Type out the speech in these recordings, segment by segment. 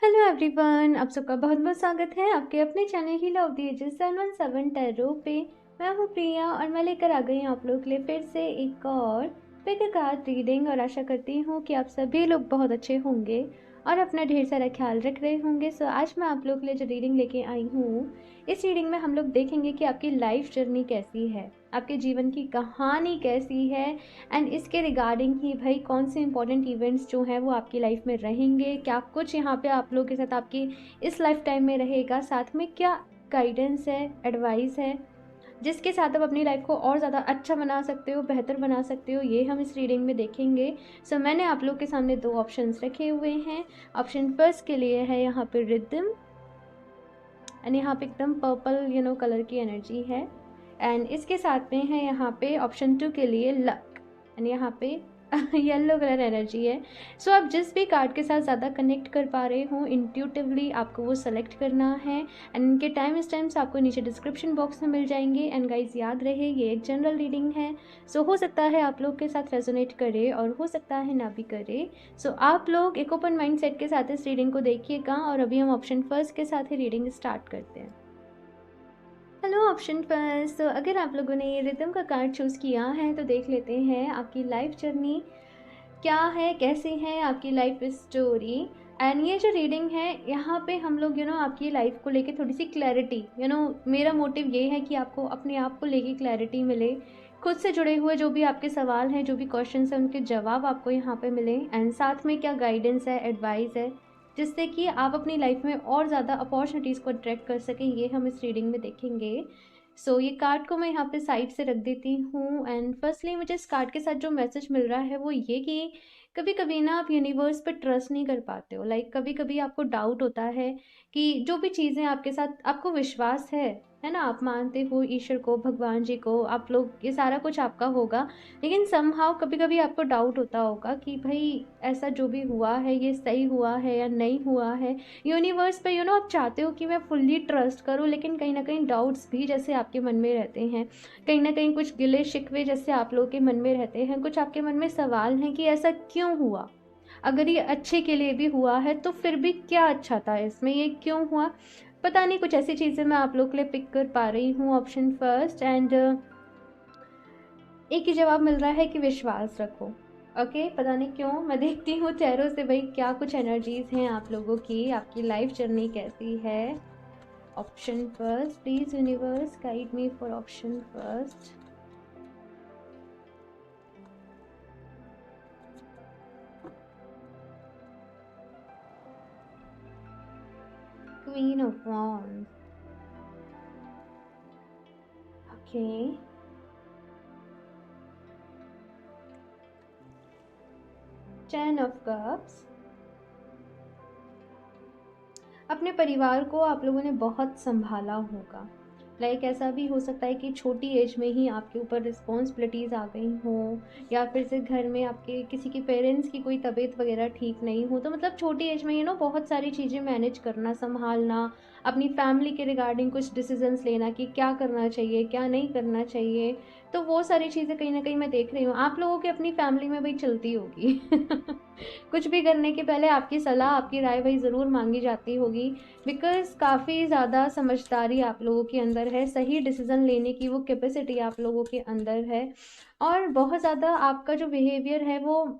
Hello everyone, आप सबका बहुत बहुत स्वागत है आपके अपने channel he love the edges 717 tarot पे। मैं हूँ प्रिया और मैं लेकर आ गई हूँ आप लोग के लिए फिर से एक और पिक कार्ड रीडिंग। और आशा करती हूँ कि आप सभी लोग बहुत अच्छे होंगे और अपना ढेर सारा ख्याल रख रहे होंगे। सो आज मैं आप लोग के लिए जो रीडिंग लेके आई हूँ, इस रीडिंग में हम लोग देखेंगे कि आपकी लाइफ जर्नी कैसी है, आपके जीवन की कहानी कैसी है, एंड इसके रिगार्डिंग ही भाई कौन से इंपॉर्टेंट इवेंट्स जो हैं वो आपकी लाइफ में रहेंगे, क्या कुछ यहाँ पे आप लोगों के साथ आपकी इस लाइफ टाइम में रहेगा, साथ में क्या गाइडेंस है, एडवाइस है जिसके साथ आप अपनी लाइफ को और ज़्यादा अच्छा बना सकते हो, बेहतर बना सकते हो, ये हम इस रीडिंग में देखेंगे। सो मैंने आप लोग के सामने दो ऑप्शंस रखे हुए हैं। ऑप्शन फर्स्ट के लिए है यहाँ पे रिदम, एंड यहाँ पे एकदम पर्पल कलर की एनर्जी है। एंड इसके साथ में है यहाँ पे ऑप्शन टू के लिए लक, एंड यहाँ पे येलो कलर एनर्जी है। सो आप जिस भी कार्ड के साथ ज़्यादा कनेक्ट कर पा रहे हो, इंट्यूटिवली आपको वो सेलेक्ट करना है। एंड इनके टाइम स्टैम्प्स आपको नीचे डिस्क्रिप्शन बॉक्स में मिल जाएंगे। एंड गाइज याद रहे ये एक जनरल रीडिंग है, सो हो सकता है आप लोग के साथ रेजोनेट करे और हो सकता है ना भी करे। सो आप लोग एक ओपन माइंड सेट के साथ इस रीडिंग को देखिएगा। और अभी हम ऑप्शन फर्स्ट के साथ ही रीडिंग स्टार्ट करते हैं। हेलो ऑप्शन फर्स्ट, तो अगर आप लोगों ने ये रिदम का कार्ड चूज़ किया है तो देख लेते हैं आपकी लाइफ जर्नी क्या है, कैसी है आपकी लाइफ स्टोरी। एंड ये जो रीडिंग है यहाँ पे हम लोग आपकी लाइफ को लेके थोड़ी सी क्लैरिटी, मेरा मोटिव ये है कि आपको अपने आप को लेके क्लैरिटी मिले, खुद से जुड़े हुए जो भी आपके सवाल हैं, जो भी क्वेश्चंस हैं, उनके जवाब आपको यहाँ पे मिले। एंड साथ में क्या गाइडेंस है, एडवाइस है, जिससे कि आप अपनी लाइफ में और ज़्यादा अपॉर्चुनिटीज़ को अट्रैक्ट कर सकें, ये हम इस रीडिंग में देखेंगे। सो ये कार्ड को मैं यहाँ पे साइड से रख देती हूँ। एंड फर्स्टली मुझे इस कार्ड के साथ जो मैसेज मिल रहा है वो ये कि कभी कभी ना आप यूनिवर्स पे ट्रस्ट नहीं कर पाते हो। लाइक कभी कभी आपको डाउट होता है कि जो भी चीज़ें आपके साथ, आपको विश्वास है ना, आप मानते हो ईश्वर को, भगवान जी को, आप लोग, ये सारा कुछ आपका होगा, लेकिन समहाउ कभी कभी आपको डाउट होता होगा कि भाई ऐसा जो भी हुआ है ये सही हुआ है या नहीं हुआ है। यूनिवर्स पे आप चाहते हो कि मैं फुल्ली ट्रस्ट करूँ, लेकिन कहीं ना कहीं डाउट्स भी जैसे आपके मन में रहते हैं, कहीं ना कहीं कुछ गिले शिकवे जैसे आप लोगों के मन में रहते हैं, कुछ आपके मन में सवाल हैं कि ऐसा क्यों हुआ, अगर ये अच्छे के लिए भी हुआ है तो फिर भी क्या अच्छा था इसमें, ये क्यों हुआ, पता नहीं, कुछ ऐसी चीज़ें मैं आप लोग के लिए पिक कर पा रही हूँ ऑप्शन फर्स्ट। एंड एक ही जवाब मिल रहा है कि विश्वास रखो। ओके, पता नहीं क्यों मैं देखती हूँ चेहरों से भाई क्या कुछ एनर्जीज हैं आप लोगों की, आपकी लाइफ जर्नी कैसी है। Option first, please universe guide me for option first. Queen of wands, okay. 10 of cups, अपने परिवार को आप लोगों ने बहुत संभाला होगा। लाइक ऐसा भी हो सकता है कि छोटी एज में ही आपके ऊपर रिस्पॉन्सिबिलिटीज़ आ गई हों, या फिर से घर में आपके किसी के पेरेंट्स की कोई तबीयत वगैरह ठीक नहीं हो, तो मतलब छोटी एज में बहुत सारी चीज़ें मैनेज करना, संभालना, अपनी फैमिली के रिगार्डिंग कुछ डिसीजंस लेना कि क्या करना चाहिए क्या नहीं करना चाहिए। तो वो सारी चीज़ें कहीं ना कहीं मैं देख रही हूँ आप लोगों की अपनी फैमिली में भाई चलती होगी। कुछ भी करने के पहले आपकी सलाह, आपकी राय भाई ज़रूर मांगी जाती होगी, बिकॉज़ काफ़ी ज़्यादा समझदारी आप लोगों के अंदर है, सही डिसीज़न लेने की वो कैपेसिटी आप लोगों के अंदर है। और बहुत ज़्यादा आपका जो बिहेवियर है वो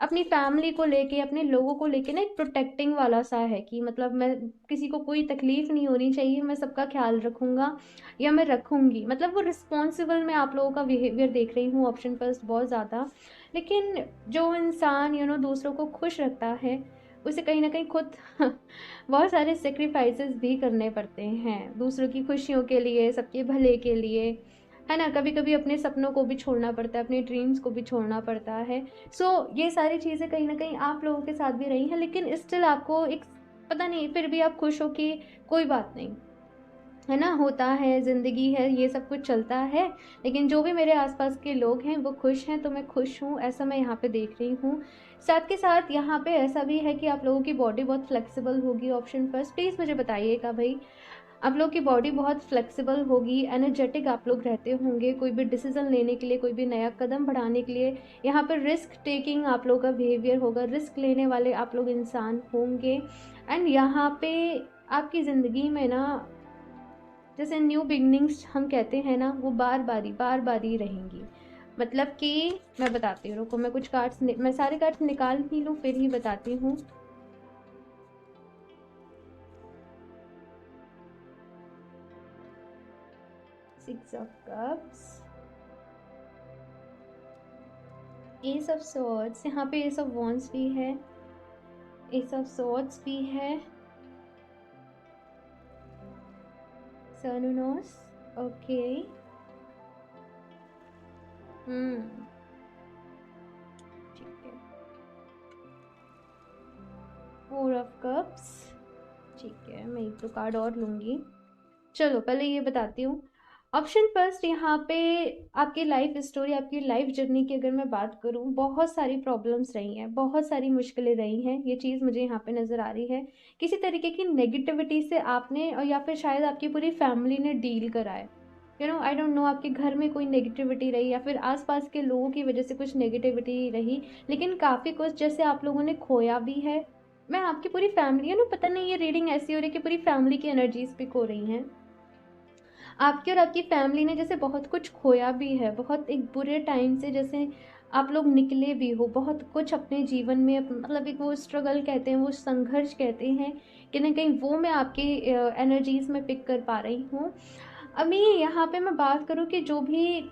अपनी फैमिली को लेके, अपने लोगों को लेके ना एक प्रोटेक्टिंग वाला सा है कि मतलब मैं, किसी को कोई तकलीफ नहीं होनी चाहिए, मैं सबका ख्याल रखूंगा या मैं रखूंगी, मतलब वो रिस्पॉन्सिबल मैं आप लोगों का बिहेवियर देख रही हूँ ऑप्शन फर्स्ट बहुत ज़्यादा। लेकिन जो इंसान दूसरों को खुश रखता है, उसे कहीं ना कहीं खुद बहुत सारे सेक्रीफाइसेस भी करने पड़ते हैं दूसरों की खुशियों के लिए, सबके भले के लिए, है ना। कभी कभी अपने सपनों को भी छोड़ना पड़ता है, अपने ड्रीम्स को भी छोड़ना पड़ता है। सो ये सारी चीज़ें कहीं ना कहीं आप लोगों के साथ भी रही हैं, लेकिन स्टिल आपको एक, पता नहीं, फिर भी आप खुश हो कि कोई बात नहीं, है ना, होता है, ज़िंदगी है, ये सब कुछ चलता है, लेकिन जो भी मेरे आसपास के लोग हैं वो खुश हैं तो मैं खुश हूँ, ऐसा मैं यहाँ पे देख रही हूँ। साथ के साथ यहाँ पे ऐसा भी है कि आप लोगों की बॉडी बहुत फ्लेक्सिबल होगी ऑप्शन फर्स्ट। प्लीज़ मुझे बताइएगा भाई आप लोग की बॉडी बहुत फ्लेक्सिबल होगी, एनर्जेटिक आप लोग रहते होंगे, कोई भी डिसीजन लेने के लिए, कोई भी नया कदम बढ़ाने के लिए। यहाँ पर रिस्क टेकिंग आप लोग का बिहेवियर होगा, रिस्क लेने वाले आप लोग इंसान होंगे। एंड यहाँ पे आपकी ज़िंदगी में ना, जैसे न्यू बिगनिंग्स हम कहते हैं ना, वो बार बारी रहेंगी। मतलब कि मैं बताती हूँ, रुको मैं कुछ कार्ड्स मैं सारे कार्ड्स निकाल ही लूँ फिर ही बताती हूँ। Six of cups, S of swords, यहाँ पे एस ऑफ वॉन्ड्स भी है, एस ऑफ सॉर्ड्स भी है, सर्नुनोस, ओके, ठीक है, फोर ऑफ कप्स, ठीक है, मैं एक दो कार्ड और लूँगी। चलो पहले ये बताती हूँ। ऑप्शन फर्स्ट, यहाँ पे आपकी लाइफ स्टोरी, आपकी लाइफ जर्नी की अगर मैं बात करूँ, बहुत सारी प्रॉब्लम्स रही हैं, बहुत सारी मुश्किलें रही हैं, ये चीज़ मुझे यहाँ पे नज़र आ रही है। किसी तरीके की नेगेटिविटी से आपने, और या फिर शायद आपकी पूरी फैमिली ने डील करा है। आई डोंट नो, आपके घर में कोई नेगेटिविटी रही या फिर आसपास के लोगों की वजह से कुछ नेगेटिविटी रही, लेकिन काफ़ी कुछ जैसे आप लोगों ने खोया भी है। मैं आपकी पूरी फैमिली है ना, पता नहीं ये रीडिंग ऐसी हो रही है कि पूरी फैमिली की एनर्जीज पिक हो रही हैं। आपकी और आपकी फैमिली ने जैसे बहुत कुछ खोया भी है, बहुत एक बुरे टाइम से जैसे आप लोग निकले भी हो, बहुत कुछ अपने जीवन में मतलब एक वो स्ट्रगल कहते हैं, वो संघर्ष कहते हैं, कि ना कहीं वो मैं आपकी एनर्जीज में पिक कर पा रही हूँ। अभी यहाँ पे मैं बात करूँ कि जो भी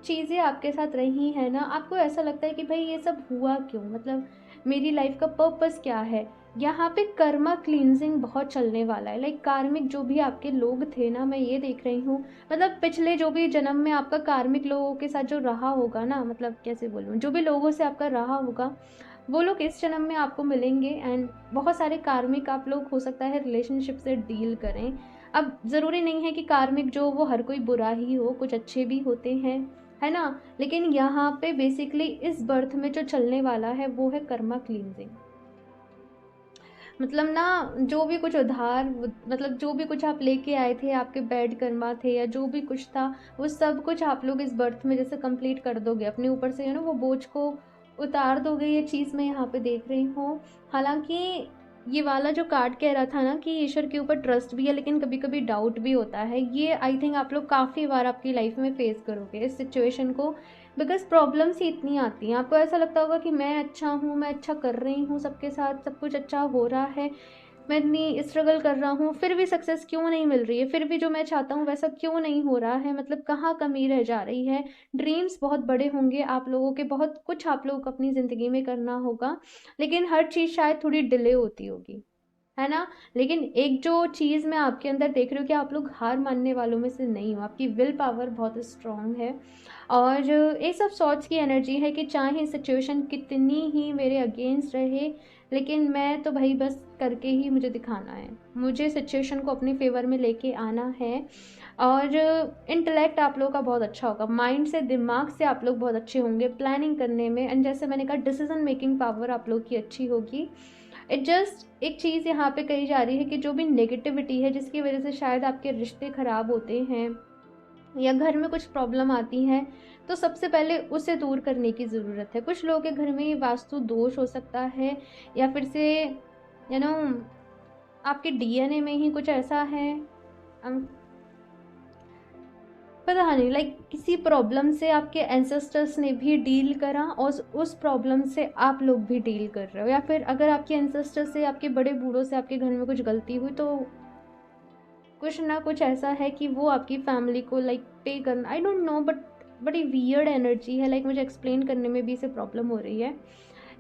चीज़ें आपके साथ रही हैं ना, आपको ऐसा लगता है कि भाई ये सब हुआ क्यों, मतलब मेरी लाइफ का पर्पस क्या है। यहाँ पे कर्मा क्लींजिंग बहुत चलने वाला है, लाइक कार्मिक जो भी आपके लोग थे ना, मैं ये देख रही हूँ, मतलब पिछले जो भी जन्म में आपका कार्मिक लोगों के साथ जो रहा होगा ना, मतलब कैसे बोलूँ, जो भी लोगों से आपका रहा होगा, वो लोग इस जन्म में आपको मिलेंगे। एंड बहुत सारे कार्मिक आप लोग हो सकता है रिलेशनशिप से डील करें। अब ज़रूरी नहीं है कि कार्मिक जो वो हर कोई बुरा ही हो, कुछ अच्छे भी होते हैं, है ना। लेकिन यहाँ पे बेसिकली इस बर्थ में जो चलने वाला है वो है कर्मा क्लींजिंग। मतलब ना, जो भी कुछ उधार, मतलब जो भी कुछ आप लेके आए थे, आपके बैड कर्मा थे या जो भी कुछ था, वो सब कुछ आप लोग इस बर्थ में जैसे कंप्लीट कर दोगे, अपने ऊपर से वो बोझ को उतार दोगे। ये चीज़ मैं यहाँ पे देख रही हूँ। हालांकि ये वाला जो कार्ड कह रहा था ना कि ईश्वर के ऊपर ट्रस्ट भी है, लेकिन कभी कभी डाउट भी होता है, ये आई थिंक आप लोग काफ़ी बार आपकी लाइफ में फेस करोगे इस सिचुएशन को, बिकॉज प्रॉब्लम्स ही इतनी आती हैं। आपको ऐसा लगता होगा कि मैं अच्छा हूँ, मैं अच्छा कर रही हूँ, सबके साथ सब कुछ अच्छा हो रहा है, मैं इतनी स्ट्रगल कर रहा हूँ, फिर भी सक्सेस क्यों नहीं मिल रही है, फिर भी जो मैं चाहता हूँ वैसा क्यों नहीं हो रहा है, मतलब कहाँ कमी रह जा रही है। ड्रीम्स बहुत बड़े होंगे आप लोगों के, बहुत कुछ आप लोगों को अपनी ज़िंदगी में करना होगा, लेकिन हर चीज़ शायद थोड़ी डिले होती होगी, है ना। लेकिन एक जो चीज़ मैं आपके अंदर देख रही हूँ कि आप लोग हार मानने वालों में से नहीं हो, आपकी विल पावर बहुत स्ट्रांग है। और ये सब सॉर्ट्स की एनर्जी है कि चाहे सिचुएशन कितनी ही मेरे अगेंस्ट रहे, लेकिन मैं तो भाई बस करके ही मुझे दिखाना है, मुझे सिचुएशन को अपने फेवर में लेके आना है। और इंटेलेक्ट आप लोगों का बहुत अच्छा होगा, माइंड से, दिमाग से आप लोग बहुत अच्छे होंगे प्लानिंग करने में। एंड जैसे मैंने कहा, डिसीजन मेकिंग पावर आप लोग की अच्छी होगी। इट जस्ट एक चीज़ यहाँ पे कही जा रही है कि जो भी नेगेटिविटी है, जिसकी वजह से शायद आपके रिश्ते ख़राब होते हैं या घर में कुछ प्रॉब्लम आती है, तो सबसे पहले उसे दूर करने की ज़रूरत है। कुछ लोगों के घर में वास्तु दोष हो सकता है, या फिर से यू नो आपके डीएनए में ही कुछ ऐसा है, पता नहीं, लाइक किसी प्रॉब्लम से आपके एंसेस्टर्स ने भी डील करा और उस प्रॉब्लम से आप लोग भी डील कर रहे हो, या फिर अगर आपके एंसेस्टर से, आपके बड़े बूढ़ों से आपके घर में कुछ गलती हुई, तो कुछ ना कुछ ऐसा है कि वो आपकी फैमिली को लाइक पे करना, आई डोंट नो, बट बड़ी वियर्ड एनर्जी है, लाइक मुझे एक्सप्लेन करने में भी इसे प्रॉब्लम हो रही है।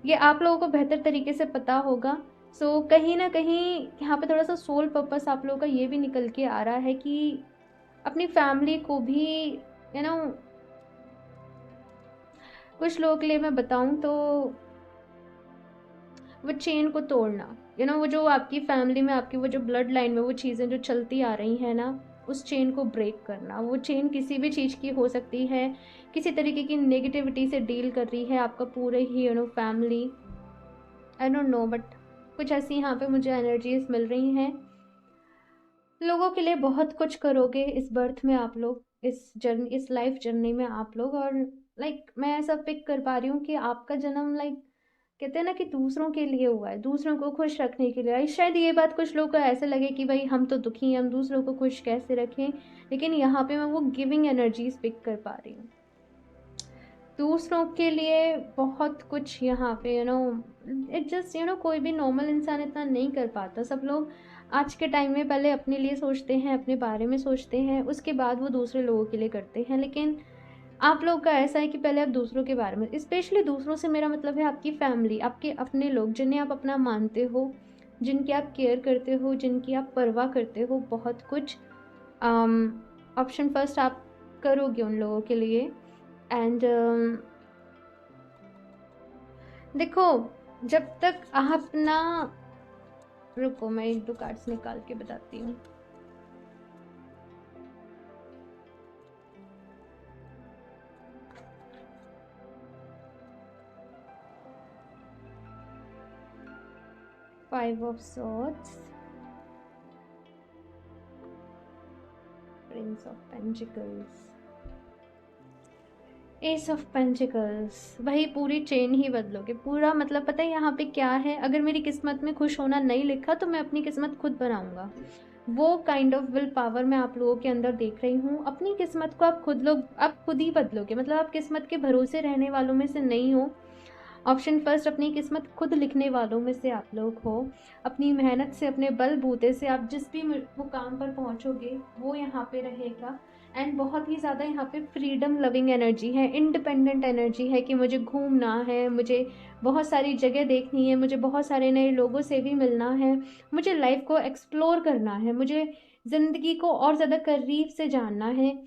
ये आप लोगों को बेहतर तरीके से पता होगा। सो कहीं ना कहीं यहाँ पे थोड़ा सा सोल पर्पस आप लोगों का ये भी निकल के आ रहा है कि अपनी फैमिली को भी, यू नो कुछ लोगों के लिए मैं बताऊं तो वो चेन को तोड़ना, वो जो आपकी फैमिली में, आपकी वो जो ब्लड लाइन में वो चीज़ें जो चलती आ रही हैं ना, उस चेन को ब्रेक करना। वो चेन किसी भी चीज़ की हो सकती है, किसी तरीके की नेगेटिविटी से डील कर रही है आपका पूरे ही family, I don't know, but कुछ ऐसी यहाँ पे मुझे एनर्जीज मिल रही हैं। लोगों के लिए बहुत कुछ करोगे इस बर्थ में आप लोग, इस लाइफ जर्नी में आप लोग। और मैं ऐसा पिक कर पा रही हूँ कि आपका जन्म कहते हैं ना कि दूसरों के लिए हुआ है, दूसरों को खुश रखने के लिए। शायद ये बात कुछ लोगों को ऐसे लगे कि भाई हम तो दुखी हैं, हम दूसरों को खुश कैसे रखें, लेकिन यहाँ पे मैं वो गिविंग एनर्जीज पिक कर पा रही हूँ। दूसरों के लिए बहुत कुछ यहाँ पे इट जस्ट कोई भी नॉर्मल इंसान इतना नहीं कर पाता। सब लोग आज के टाइम में पहले अपने लिए सोचते हैं, अपने बारे में सोचते हैं, उसके बाद वो दूसरे लोगों के लिए करते हैं। लेकिन आप लोग का ऐसा है कि पहले आप दूसरों के बारे में, स्पेशली दूसरों से मेरा मतलब है आपकी फैमिली, आपके अपने लोग जिन्हें आप अपना मानते हो, जिनकी आप केयर करते हो, जिनकी आप परवाह करते हो, बहुत कुछ ऑप्शन फर्स्ट आप करोगे उन लोगों के लिए। एंड देखो, जब तक आप ना, रुको मैं 1-2 कार्ड्स निकाल के बताती हूँ। Five of Swords, Prince of Pentacles, S of pentacles. वही पूरी चेन ही बदलोगे, पूरा मतलब पता है यहाँ पे क्या है। अगर मेरी किस्मत में खुश होना नहीं लिखा तो मैं अपनी किस्मत खुद बनाऊंगा। वो काइंड ऑफ विल पावर मैं आप लोगों के अंदर देख रही हूँ। अपनी किस्मत को आप खुद ही बदलोगे, मतलब आप किस्मत के भरोसे रहने वालों में से नहीं हो। ऑप्शन फर्स्ट, अपनी किस्मत खुद लिखने वालों में से आप लोग हो। अपनी मेहनत से, अपने बलबूते से आप जिस भी मुकाम पर पहुंचोगे वो यहाँ पे रहेगा। एंड बहुत ही ज़्यादा यहाँ पे फ्रीडम लविंग एनर्जी है, इंडिपेंडेंट एनर्जी है कि मुझे घूमना है, मुझे बहुत सारी जगह देखनी है, मुझे बहुत सारे नए लोगों से भी मिलना है, मुझे लाइफ को एक्सप्लोर करना है, मुझे ज़िंदगी को और ज़्यादा करीब से जानना है।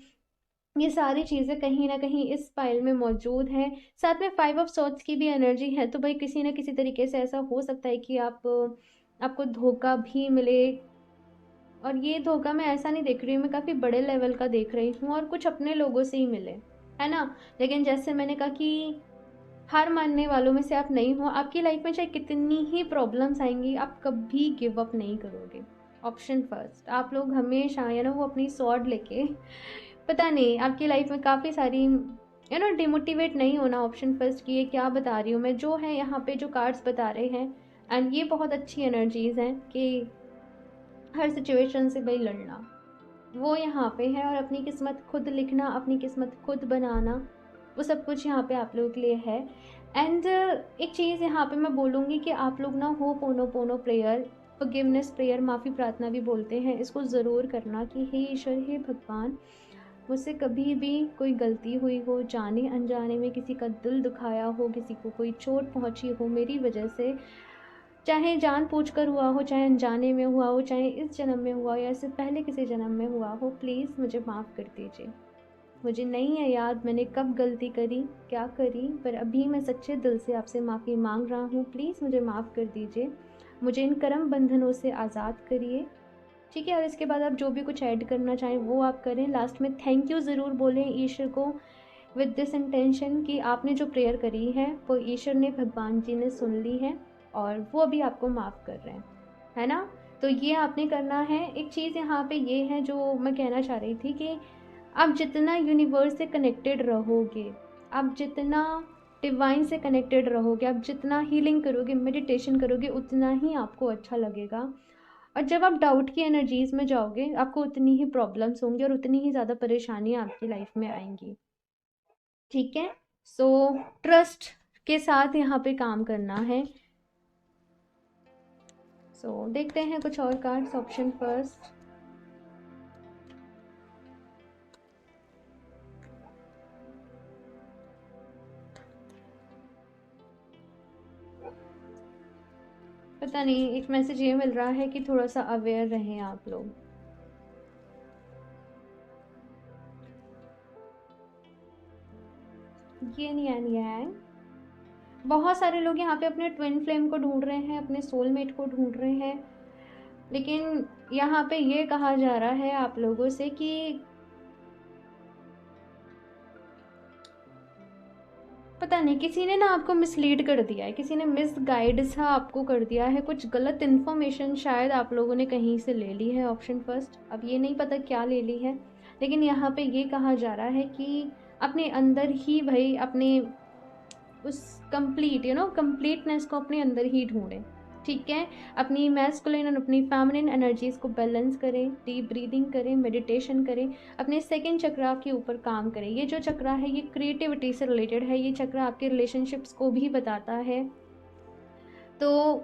ये सारी चीज़ें कहीं ना कहीं इस फाइल में मौजूद हैं। साथ में 5 ऑफ सॉर्ड्स की भी एनर्जी है, तो भाई किसी ना किसी तरीके से ऐसा हो सकता है कि आपको धोखा भी मिले। और ये धोखा मैं ऐसा नहीं देख रही हूँ, मैं काफ़ी बड़े लेवल का देख रही हूँ, और कुछ अपने लोगों से ही मिले, है ना। लेकिन जैसे मैंने कहा कि हार मानने वालों में से आप नहीं हो। आपकी लाइफ में चाहे कितनी ही प्रॉब्लम्स आएंगी, आप कभी गिव अप नहीं करोगे। ऑप्शन फर्स्ट, आप लोग हमेशा वो अपनी स्वॉर्ड लेके, पता नहीं आपकी लाइफ में काफ़ी सारी डिमोटिवेट नहीं होना। ऑप्शन फर्स्ट की ये क्या बता रही हूँ मैं, जो है यहाँ पे जो कार्ड्स बता रहे हैं, एंड ये बहुत अच्छी एनर्जीज हैं कि हर सिचुएशन से भाई लड़ना, वो यहाँ पे है। और अपनी किस्मत खुद लिखना, अपनी किस्मत खुद बनाना, वो सब कुछ यहाँ पे आप लोगों के लिए है। एंड एक चीज़ यहाँ पे मैं बोलूँगी कि आप लोग ना हो पोनो पोनो प्रेयर, फॉरगिवनेस प्रेयर, माफ़ी प्रार्थना भी बोलते हैं इसको, ज़रूर करना कि हे ईश्वर, हे भगवान, मुझसे कभी भी कोई गलती हुई हो, जाने अनजाने में किसी का दिल दुखाया हो, किसी को कोई चोट पहुंची हो मेरी वजह से, चाहे जानबूझकर हुआ हो, चाहे अनजाने में हुआ हो, चाहे इस जन्म में हुआ हो या इससे पहले किसी जन्म में हुआ हो, प्लीज़ मुझे माफ़ कर दीजिए। मुझे नहीं है याद मैंने कब गलती करी, क्या करी, पर अभी मैं सच्चे दिल से आपसे माफ़ी मांग रहा हूँ। प्लीज़ मुझे माफ़ कर दीजिए, मुझे इन कर्म बंधनों से आज़ाद करिए। ठीक है, और इसके बाद आप जो भी कुछ ऐड करना चाहें वो आप करें। लास्ट में थैंक यू ज़रूर बोलें ईश्वर को, विद दिस इंटेंशन कि आपने जो प्रेयर करी है वो ईश्वर ने, भगवान जी ने सुन ली है और वो अभी आपको माफ़ कर रहे हैं, है ना। तो ये आपने करना है। एक चीज़ यहाँ पे ये है जो मैं कहना चाह रही थी कि आप जितना यूनिवर्स से कनेक्टेड रहोगे, आप जितना डिवाइन से कनेक्टेड रहोगे, आप जितना हीलिंग करोगे, मेडिटेशन करोगे, उतना ही आपको अच्छा लगेगा। और जब आप डाउट की एनर्जीज में जाओगे, आपको उतनी ही प्रॉब्लम्स होंगी और उतनी ही ज़्यादा परेशानियाँ आपकी लाइफ में आएंगी। ठीक है, सो ट्रस्ट के साथ यहाँ पे काम करना है। सो देखते हैं कुछ और कार्ड्स। ऑप्शन फर्स्ट, पता नहीं, एक मैसेज ये मिल रहा है कि थोड़ा सा अवेयर रहें आप लोग। येन यान यांग, बहुत सारे लोग यहाँ पे अपने ट्विन फ्लेम को ढूंढ रहे हैं, अपने सोलमेट को ढूंढ रहे हैं। लेकिन यहाँ पे ये कहा जा रहा है आप लोगों से कि पता नहीं किसी ने ना आपको मिसलीड कर दिया है, किसी ने मिसगाइड सा आपको कर दिया है, कुछ गलत इन्फॉर्मेशन शायद आप लोगों ने कहीं से ले ली है। ऑप्शन फर्स्ट, अब ये नहीं पता क्या ले ली है, लेकिन यहाँ पे ये कहा जा रहा है कि अपने अंदर ही भाई अपने उस कंप्लीटनेस को अपने अंदर ही ढूंढें। ठीक है, अपनी मैस्कुलिन और अपनी फेमिनिन एनर्जीज को बैलेंस करें, डीप ब्रीदिंग करें, मेडिटेशन करें, अपने सेकंड चक्रा के ऊपर काम करें। ये जो चक्रा है ये क्रिएटिविटी से रिलेटेड है, ये चक्रा आपके रिलेशनशिप्स को भी बताता है। तो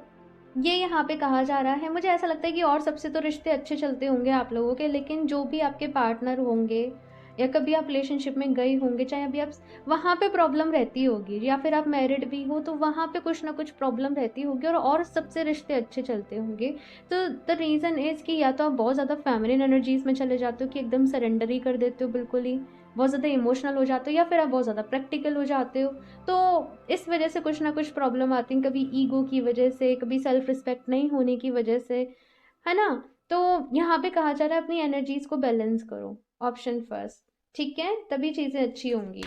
ये यहाँ पे कहा जा रहा है, मुझे ऐसा लगता है कि और सबसे तो रिश्ते अच्छे चलते होंगे आप लोगों के, लेकिन जो भी आपके पार्टनर होंगे या कभी आप रिलेशनशिप में गए होंगे, चाहे अभी आप वहाँ पे प्रॉब्लम रहती होगी, या फिर आप मैरिड भी हो तो वहाँ पे कुछ ना कुछ प्रॉब्लम रहती होगी, और सबसे रिश्ते अच्छे चलते होंगे। तो द रीज़न इज़ कि या तो आप बहुत ज़्यादा फेमिनिन एनर्जीज में चले जाते हो कि एकदम सरेंडर ही कर देते हो, बिल्कुल ही बहुत ज़्यादा इमोशनल हो जाते हो, या फिर आप बहुत ज़्यादा प्रैक्टिकल हो जाते हो। तो इस वजह से कुछ ना कुछ प्रॉब्लम आती है, कभी ईगो की वजह से, कभी सेल्फ रिस्पेक्ट नहीं होने की वजह से, है ना। तो यहाँ पे कहा जा रहा है अपनी एनर्जीज को बैलेंस करो, ऑप्शन फर्स्ट। ठीक है, तभी चीज़ें अच्छी होंगी।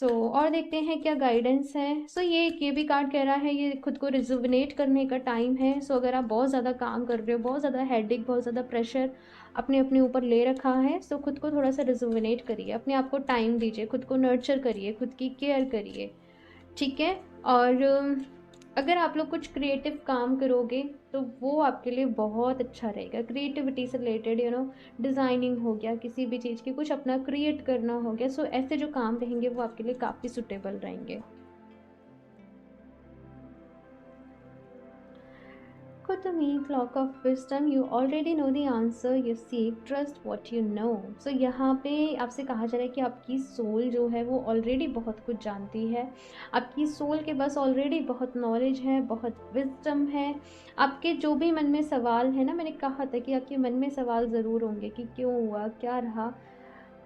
और देखते हैं क्या गाइडेंस है। ये भी कार्ड कह रहा है ये खुद को रिजुविनेट करने का टाइम है। अगर आप बहुत ज़्यादा काम कर रहे हो, बहुत ज़्यादा हेडेक, बहुत ज़्यादा प्रेशर अपने अपने ऊपर ले रखा है, खुद को थोड़ा सा रिजुविनेट करिए, अपने आप को टाइम दीजिए, खुद को नर्चर करिए, खुद की केयर करिए। ठीक है, और अगर आप लोग कुछ क्रिएटिव काम करोगे तो वो आपके लिए बहुत अच्छा रहेगा। क्रिएटिविटी से रिलेटेड डिज़ाइनिंग हो गया, किसी भी चीज़ की कुछ अपना क्रिएट करना हो गया, ऐसे जो काम रहेंगे वो आपके लिए काफ़ी सुटेबल रहेंगे। Go to me, clock of wisdom. You already know the answer. You seek, trust what you know. यहाँ पे आपसे कहा जा रहा है कि आपकी सोल जो है वो ऑलरेडी बहुत कुछ जानती है। आपकी सोल के पास ऑलरेडी बहुत नॉलेज है, बहुत विजडम है। आपके जो भी मन में सवाल है ना, मैंने कहा था कि आपके मन में सवाल ज़रूर होंगे कि क्यों हुआ, क्या रहा।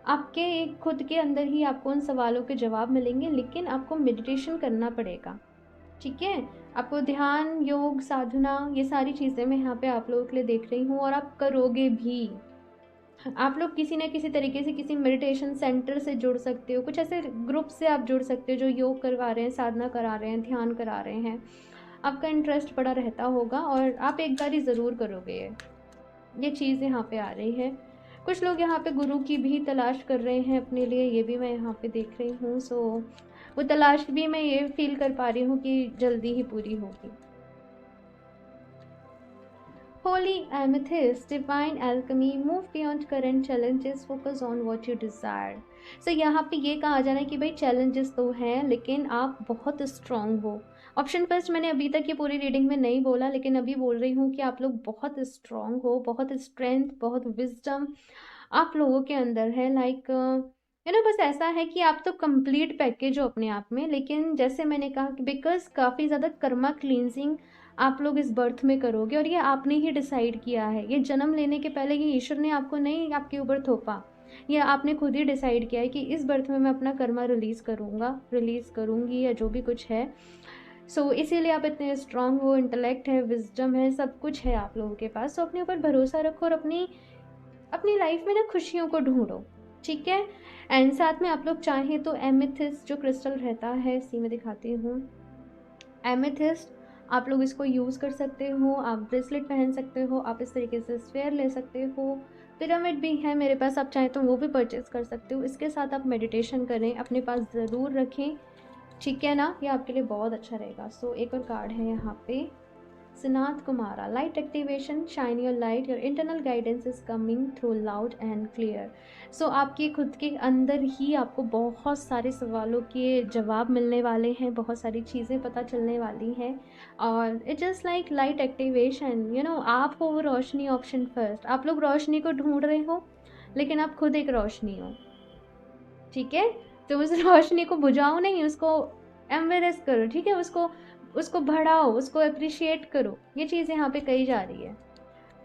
आपके खुद के अंदर ही आपको उन सवालों के जवाब मिलेंगे, लेकिन आपको मेडिटेशन करना पड़ेगा। ठीक है, आपको ध्यान, योग, साधना, ये सारी चीज़ें मैं यहाँ पे आप लोगों के लिए देख रही हूँ, और आप करोगे भी। आप लोग किसी न किसी तरीके से किसी मेडिटेशन सेंटर से जुड़ सकते हो, कुछ ऐसे ग्रुप से आप जुड़ सकते हो जो योग करवा रहे हैं, साधना करा रहे हैं, ध्यान करा रहे हैं। आपका इंटरेस्ट बड़ा रहता होगा और आप एक बार ही ज़रूर करोगे। ये चीज़ यहाँ पे आ रही है। कुछ लोग यहाँ पे गुरु की भी तलाश कर रहे हैं अपने लिए, ये भी मैं यहाँ पे देख रही हूँ। वो तलाश भी मैं ये फील कर पा रही हूँ कि जल्दी ही पूरी होगी। Holy Amethyst, Divine Alchemy, move beyond current challenges, focus on what you desire. यहाँ पे ये कहा जा रहा है कि भाई चैलेंजेस तो हैं, लेकिन आप बहुत स्ट्रांग हो। ऑप्शन फर्स्ट मैंने अभी तक ये पूरी रीडिंग में नहीं बोला, लेकिन अभी बोल रही हूँ कि आप लोग बहुत स्ट्रांग हो, बहुत स्ट्रेंथ, बहुत विजडम आप लोगों के अंदर है। बस ऐसा है कि आप तो कंप्लीट पैकेज हो अपने आप में, लेकिन जैसे मैंने कहा कि बिकॉज काफ़ी ज़्यादा कर्मा क्लींजिंग आप लोग इस बर्थ में करोगे, और ये आपने ही डिसाइड किया है। ये जन्म लेने के पहले ये ईश्वर ने आपको नहीं आपके ऊपर थोपा, ये आपने खुद ही डिसाइड किया है कि इस बर्थ में मैं अपना कर्मा रिलीज़ करूँगी, या जो भी कुछ है। इसीलिए आप इतने स्ट्रांग हो, इंटेलेक्ट है, विजडम है, सब कुछ है आप लोगों के पास। अपने ऊपर भरोसा रखो और अपनी लाइफ में ना खुशियों को ढूंढो। ठीक है, एंड साथ में आप लोग चाहें तो एमेथिस्ट जो क्रिस्टल रहता है, इसी में दिखाती हूँ। एमेथिस्ट आप लोग इसको यूज़ कर सकते हो, आप ब्रेसलेट पहन सकते हो, आप इस तरीके से स्फेयर ले सकते हो। पिरामिड भी है मेरे पास, आप चाहें तो वो भी परचेज़ कर सकते हो। इसके साथ आप मेडिटेशन करें, अपने पास ज़रूर रखें। ठीक है ना, ये आपके लिए बहुत अच्छा रहेगा। एक और कार्ड है यहाँ पे, Sanat Kumara, light activation, shine your light, your internal guidance is coming through loud and clear. आपके खुद के अंदर ही आपको बहुत सारे सवालों के जवाब मिलने वाले हैं, बहुत सारी चीज़ें पता चलने वाली हैं, और it just like light activation. आप हो वो रोशनी, ऑप्शन फर्स्ट। आप लोग रोशनी को ढूंढ रहे हो, लेकिन आप खुद एक रोशनी हो। ठीक है, तो उस रोशनी को बुझाओ नहीं, उसको एम्बेरेस करो। ठीक है, उसको बढ़ाओ, उसको अप्रिशिएट करो। ये चीज़ यहाँ पे कही जा रही है।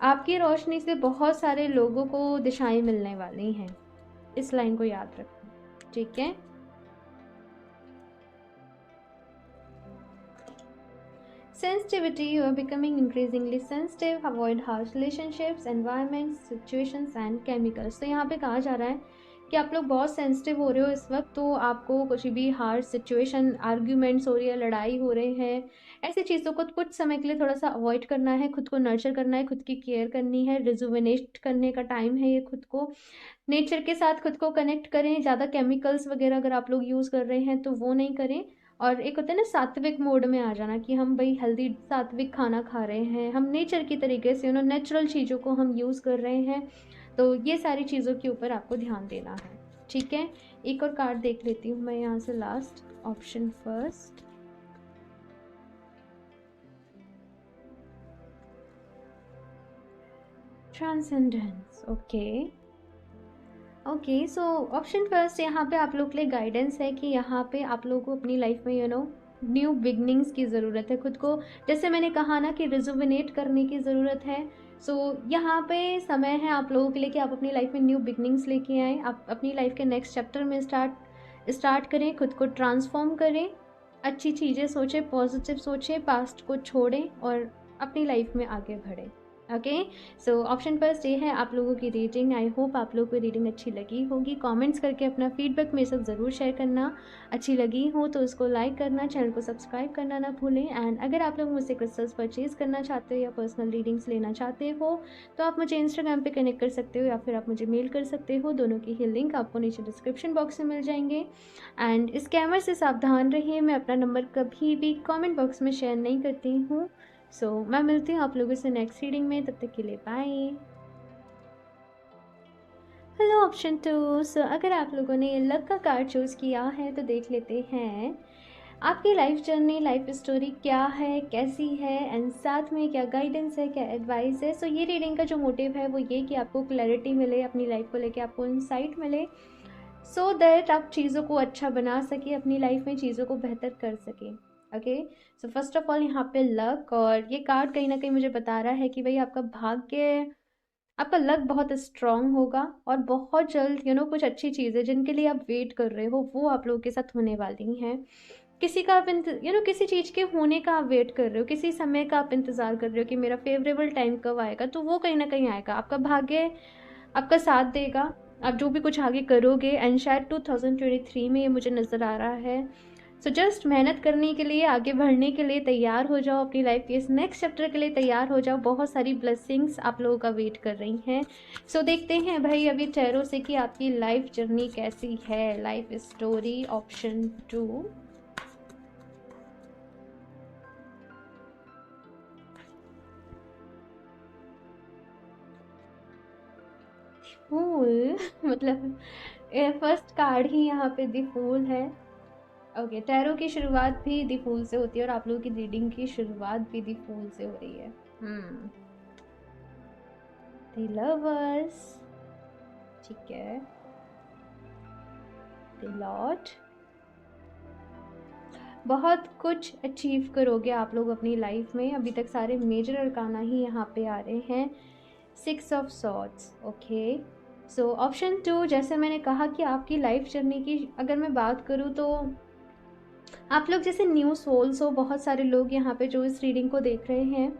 आपकी रोशनी से बहुत सारे लोगों को दिशाएं मिलने वाली हैं, इस लाइन को याद रखो। ठीक है, sensitivity, you are becoming increasingly sensitive, avoid harsh relationships, environments, situations and chemicals। यहाँ पे कहा जा रहा है कि आप लोग बहुत सेंसिटिव हो रहे हो इस वक्त, तो आपको कुछ भी हार्ड सिचुएशन, आर्ग्यूमेंट्स हो रही है, लड़ाई हो रहे हैं, ऐसी चीज़ों को कुछ समय के लिए थोड़ा सा अवॉइड करना है, खुद को नर्चर करना है, खुद की केयर करनी है, रिजुविनेट करने का टाइम है ये खुद को। नेचर के साथ खुद को कनेक्ट करें, ज़्यादा केमिकल्स वगैरह अगर आप लोग यूज़ कर रहे हैं तो वो नहीं करें। और एक होता है ना सात्विक मोड में आ जाना, कि हम भाई हेल्दी सात्विक खाना खा रहे हैं, हम नेचर की तरीके से नेचुरल चीज़ों को हम यूज़ कर रहे हैं, तो ये सारी चीज़ों के ऊपर आपको ध्यान देना है। ठीक है, एक और कार्ड देख लेती हूँ मैं यहाँ से, last option first. Transcendence, okay so option first यहाँ पे आप लोग के लिए गाइडेंस है कि यहाँ पे आप लोगों को अपनी लाइफ में न्यू बिगनिंग्स की ज़रूरत है, खुद को जैसे मैंने कहा ना कि रिजुविनेट करने की ज़रूरत है। सो यहाँ पे समय है आप लोगों के लिए कि आप अपनी लाइफ में न्यू बिगनिंग्स लेके आएँ, आप अपनी लाइफ के नेक्स्ट चैप्टर में स्टार्ट करें, खुद को ट्रांसफॉर्म करें, अच्छी चीज़ें सोचें, पॉजिटिव सोचें, पास्ट को छोड़ें और अपनी लाइफ में आगे बढ़ें। ओके, सो ऑप्शन फर्स्ट ये है आप लोगों की रीडिंग। आई होप आप लोगों को रीडिंग अच्छी लगी होगी। कमेंट्स करके अपना फीडबैक मेरे साथ ज़रूर शेयर करना। अच्छी लगी हो तो उसको लाइक करना, चैनल को सब्सक्राइब करना ना भूलें। एंड अगर आप लोग मुझसे क्रिस्टल्स परचेज़ करना चाहते हो या पर्सनल रीडिंग्स लेना चाहते हो तो आप मुझे इंस्टाग्राम पे कनेक्ट कर सकते हो या फिर आप मुझे मेल कर सकते हो। दोनों की ही लिंक आपको नीचे डिस्क्रिप्शन बॉक्स में मिल जाएंगे। एंड स्कैमर से सावधान रहिए, मैं अपना नंबर कभी भी कॉमेंट बॉक्स में शेयर नहीं करती हूँ। सो मैं मिलती हूँ आप लोगों से नेक्स्ट रीडिंग में, तब तक के लिए बाय। Hello option 2। सो अगर आप लोगों ने लक का कार्ड चूज़ किया है तो देख लेते हैं आपकी लाइफ जर्नी, लाइफ स्टोरी क्या है, कैसी है, एंड साथ में क्या गाइडेंस है, क्या एडवाइस है। सो ये रीडिंग का जो मोटिव है वो ये कि आपको क्लैरिटी मिले, अपनी लाइफ को लेके आपको इंसाइट मिले, सो दैट आप चीज़ों को अच्छा बना सके, अपनी लाइफ में चीज़ों को बेहतर कर सके। Okay, so first of all यहाँ पे लक, और ये कार्ड कहीं ना कहीं मुझे बता रहा है कि भाई आपका भाग्य, आपका लक बहुत स्ट्रांग होगा और बहुत जल्द कुछ अच्छी चीज़ें जिनके लिए आप वेट कर रहे हो वो आप लोगों के साथ होने वाली हैं। किसी का आप किसी चीज़ के होने का आप वेट कर रहे हो, किसी समय का आप इंतज़ार कर रहे हो कि मेरा फेवरेबल टाइम कब आएगा, तो वो कहीं ना कहीं आएगा। आपका भाग्य आपका साथ देगा, आप जो भी कुछ आगे करोगे, एंड शायद 2023 में ये मुझे नज़र आ रहा है। सो जस्ट मेहनत करने के लिए, आगे बढ़ने के लिए तैयार हो जाओ, अपनी लाइफ के इस नेक्स्ट चैप्टर के लिए तैयार हो जाओ। बहुत सारी ब्लेसिंग्स आप लोगों का वेट कर रही हैं। सो देखते हैं भाई अभी टैरो से कि आपकी लाइफ जर्नी कैसी है, लाइफ स्टोरी। ऑप्शन 2, फूल मतलब फर्स्ट कार्ड ही यहाँ पे द फूल है। ओके, टैरो की शुरुआत भी द फूल से होती है और आप लोगों की रीडिंग की शुरुआत भी द फूल से हो रही है। द लवर्स, ठीक है, द लॉर्ड। बहुत कुछ अचीव करोगे आप लोग अपनी लाइफ में। अभी तक सारे मेजर अरकाना ही यहाँ पे आ रहे हैं। 6 of swords. Okay, so option 2, जैसे मैंने कहा कि आपकी लाइफ जर्नी की अगर मैं बात करूँ तो आप लोग जैसे न्यू सोल्स हो, बहुत सारे लोग यहाँ पे जो इस रीडिंग को देख रहे हैं,